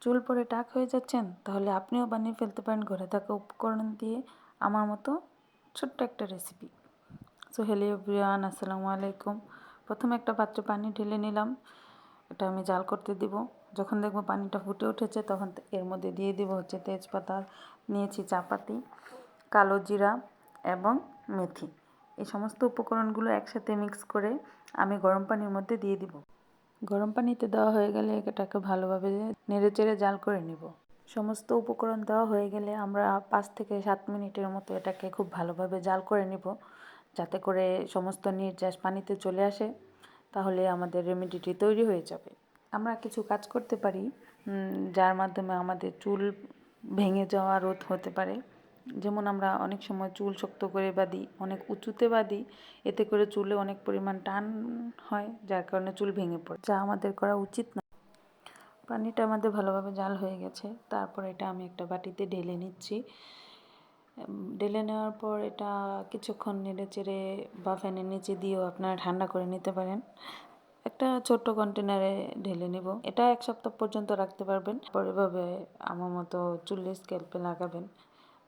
চুল পড়ে টাক হয়ে যাচ্ছেন, তাহলে আপনিও বানিয়ে ফেলতে পারেন ঘরে থাকা উপকরণ দিয়ে আমার মতো ছোট্ট একটা রেসিপি। সো হ্যালো এভরিওয়ান, আসসালামু আলাইকুম। প্রথমে একটা পাত্রে পানি ঢেলে নিলাম, এটা আমি জাল করতে দিব। যখন দেখবো পানিটা ফুটে উঠেছে তখন এর মধ্যে দিয়ে দিব হচ্ছে তেজপাতা, নিয়েছি চাপাতি, কালো জিরা এবং মেথি। এই সমস্ত উপকরণগুলো একসাথে মিক্স করে আমি গরম পানির মধ্যে দিয়ে দিব। গরম পানিতে দেওয়া হয়ে গেলে এটাকে ভালোভাবে নেড়েচেড়ে জাল করে নিব। সমস্ত উপকরণ দেওয়া হয়ে গেলে আমরা 5 থেকে 7 মিনিটের মতো এটাকে খুব ভালোভাবে জাল করে নিব, যাতে করে সমস্ত নির্যাস পানিতে চলে আসে। তাহলে আমাদের রেমেডিটি তৈরি হয়ে যাবে। আমরা কিছু কাজ করতে পারি যার মাধ্যমে আমাদের চুল ভেঙে যাওয়া রোধ হতে পারে। যেমন আমরা অনেক সময় চুল শক্ত করে বাঁধি, অনেক উঁচুতে বাঁধি, এতে করে চুলে অনেক পরিমাণ টান হয়, যার কারণে চুল ভেঙে পড়ে, যা আমাদের করা উচিত না। পানিটা আমাদের ভালোভাবে জাল হয়ে গেছে, তারপর এটা আমি একটা বাটিতে ঢেলে নিচ্ছি। ঢেলে নেওয়ার পর এটা কিছুক্ষণ নেড়ে চেড়ে বা ফ্যানের নিচে দিয়েও আপনারা ঠান্ডা করে নিতে পারেন। একটা ছোট্ট কন্টেনারে ঢেলে নিব। এটা 1 সপ্তাহ পর্যন্ত রাখতে পারবেন। পরে এভাবে আমার মতো চুলে স্ক্যাল্পে লাগাবেন,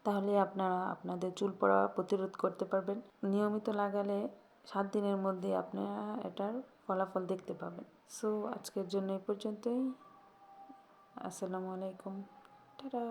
তাহলে আপনারা আপনাদের চুল পড়া প্রতিরোধ করতে পারবেন। নিয়মিত লাগালে 7 দিনের মধ্যে আপনারা এটার ফলাফল দেখতে পাবেন। সো আজকের জন্য এই পর্যন্তই। আসসালামু আলাইকুম। টাটা।